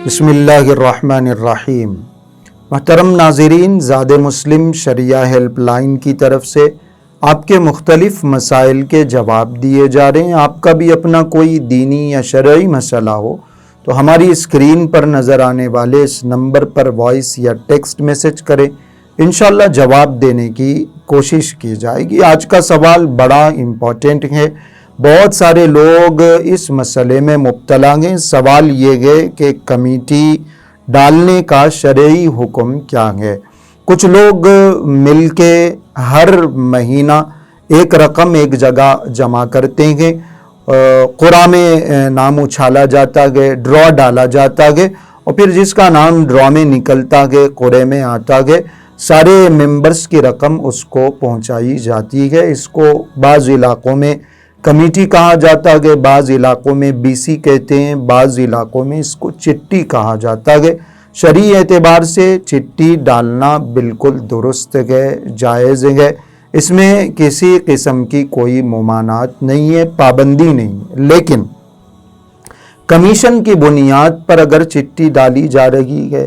بسم اللہ الرحمن الرحیم۔ محترم ناظرین، زاد مسلم شریعہ ہیلپ لائن کی طرف سے آپ کے مختلف مسائل کے جواب دیے جا رہے ہیں۔ آپ کا بھی اپنا کوئی دینی یا شرعی مسئلہ ہو تو ہماری اسکرین پر نظر آنے والے اس نمبر پر وائس یا ٹیکسٹ میسج کریں، انشاءاللہ جواب دینے کی کوشش کی جائے گی۔ آج کا سوال بڑا امپورٹنٹ ہے، بہت سارے لوگ اس مسئلے میں مبتلا ہیں۔ سوال یہ ہے کہ کمیٹی ڈالنے کا شرعی حکم کیا ہے؟ کچھ لوگ مل کے ہر مہینہ ایک رقم ایک جگہ جمع کرتے ہیں، قرعہ میں نام اچھالا جاتا ہے، ڈرا ڈالا جاتا ہے، اور پھر جس کا نام ڈرا میں نکلتا ہے، قرعے میں آتا ہے، سارے ممبرز کی رقم اس کو پہنچائی جاتی ہے۔ اس کو بعض علاقوں میں کمیٹی کہا جاتا ہے، بعض علاقوں میں BC کہتے ہیں، بعض علاقوں میں اس کو چٹی کہا جاتا ہے۔ شرعی اعتبار سے چٹی ڈالنا بالکل درست ہے، جائز ہے، اس میں کسی قسم کی کوئی ممانعت نہیں ہے، پابندی نہیں ہے۔ لیکن کمیشن کی بنیاد پر اگر چٹی ڈالی جا رہی ہے،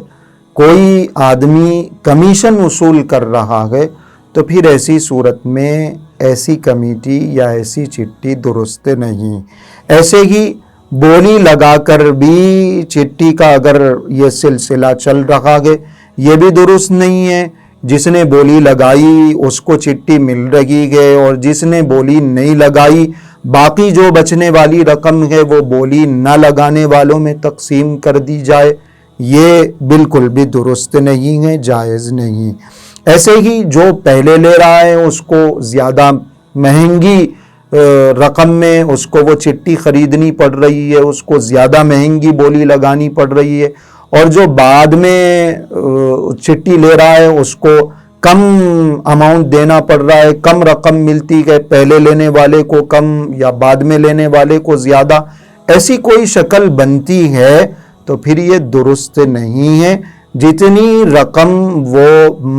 کوئی آدمی کمیشن وصول کر رہا ہے، تو پھر ایسی صورت میں ایسی کمیٹی یا ایسی چٹی درست نہیں۔ ایسے ہی بولی لگا کر بھی چٹی کا اگر یہ سلسلہ چل رہا ہے، یہ بھی درست نہیں ہے۔ جس نے بولی لگائی اس کو چٹی مل رہی ہے، اور جس نے بولی نہیں لگائی باقی جو بچنے والی رقم ہے وہ بولی نہ لگانے والوں میں تقسیم کر دی جائے، یہ بالکل بھی درست نہیں ہے، جائز نہیں۔ ایسے ہی جو پہلے لے رہا ہے اس کو زیادہ مہنگی رقم میں اس کو وہ چٹی خریدنی پڑ رہی ہے، اس کو زیادہ مہنگی بولی لگانی پڑ رہی ہے، اور جو بعد میں چٹی لے رہا ہے اس کو کم اماؤنٹ دینا پڑ رہا ہے، کم رقم ملتی ہے، پہلے لینے والے کو کم یا بعد میں لینے والے کو زیادہ، ایسی کوئی شکل بنتی ہے تو پھر یہ درست نہیں ہے۔ جتنی رقم وہ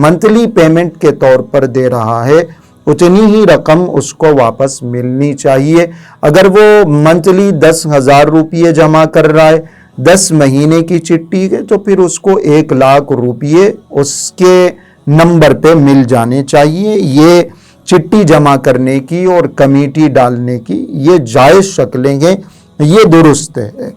منتھلی پیمنٹ کے طور پر دے رہا ہے اتنی ہی رقم اس کو واپس ملنی چاہیے۔ اگر وہ منتھلی 10,000 روپیے جمع کر رہا ہے، 10 مہینے کی چٹی ہے، تو پھر اس کو 1,00,000 روپیے اس کے نمبر پہ مل جانے چاہیے۔ یہ چٹی جمع کرنے کی اور کمیٹی ڈالنے کی یہ جائز شکلیں ہیں، یہ درست ہے۔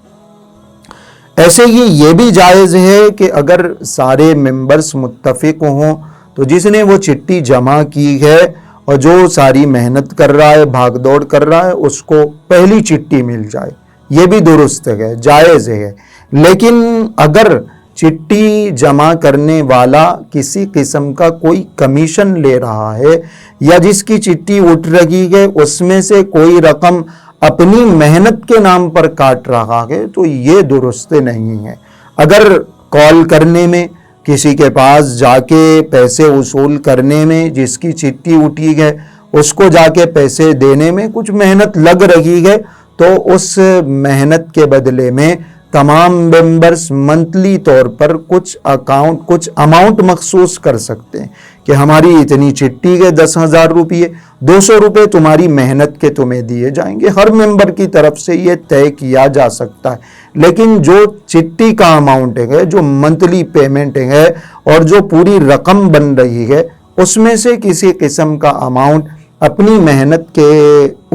ایسے ہی یہ بھی جائز ہے کہ اگر سارے ممبرز متفق ہوں تو جس نے وہ چٹی جمع کی ہے اور جو ساری محنت کر رہا ہے، بھاگ دوڑ کر رہا ہے، اس کو پہلی چٹی مل جائے، یہ بھی درست ہے، جائز ہے۔ لیکن اگر چٹی جمع کرنے والا کسی قسم کا کوئی کمیشن لے رہا ہے یا جس کی چٹی اٹھ رہی ہے اس میں سے کوئی رقم اپنی محنت کے نام پر کاٹ رہا ہے تو یہ درست نہیں ہے۔ اگر کال کرنے میں، کسی کے پاس جا کے پیسے وصول کرنے میں، جس کی چٹی اٹھی ہے اس کو جا کے پیسے دینے میں کچھ محنت لگ رہی ہے تو اس محنت کے بدلے میں تمام ممبرز منتھلی طور پر کچھ اماؤنٹ مخصوص کر سکتے ہیں کہ ہماری اتنی چٹی ہے 10,000 روپیے، 200 روپے تمہاری محنت کے تمہیں دیے جائیں گے۔ ہر ممبر کی طرف سے یہ طے کیا جا سکتا ہے۔ لیکن جو چٹی کا اماؤنٹ ہے، جو منتھلی پیمنٹ ہے اور جو پوری رقم بن رہی ہے، اس میں سے کسی قسم کا اماؤنٹ اپنی محنت کے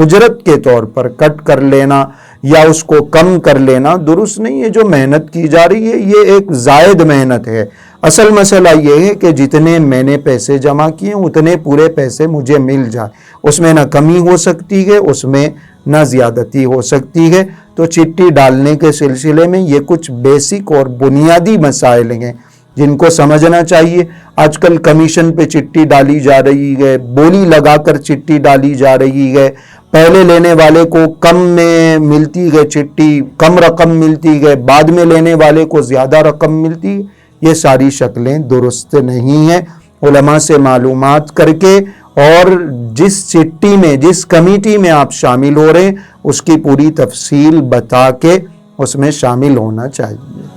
اجرت کے طور پر کٹ کر لینا یا اس کو کم کر لینا درست نہیں ہے۔ جو محنت کی جا رہی ہے یہ ایک زائد محنت ہے۔ اصل مسئلہ یہ ہے کہ جتنے میں نے پیسے جمع کیے اتنے پورے پیسے مجھے مل جائے، اس میں نہ کمی ہو سکتی ہے، اس میں نہ زیادتی ہو سکتی ہے۔ تو چٹی ڈالنے کے سلسلے میں یہ کچھ بیسک اور بنیادی مسائل ہیں جن کو سمجھنا چاہیے۔ آج کل کمیشن پہ چٹی ڈالی جا رہی ہے، بولی لگا کر چٹی ڈالی جا رہی ہے، پہلے لینے والے کو کم میں ملتی ہے چٹی، کم رقم ملتی ہے، بعد میں لینے والے کو زیادہ رقم ملتی ہے، یہ ساری شکلیں درست نہیں ہیں۔ علماء سے معلومات کر کے اور جس چٹی میں، جس کمیٹی میں آپ شامل ہو رہے ہیں اس کی پوری تفصیل بتا کے اس میں شامل ہونا چاہیے۔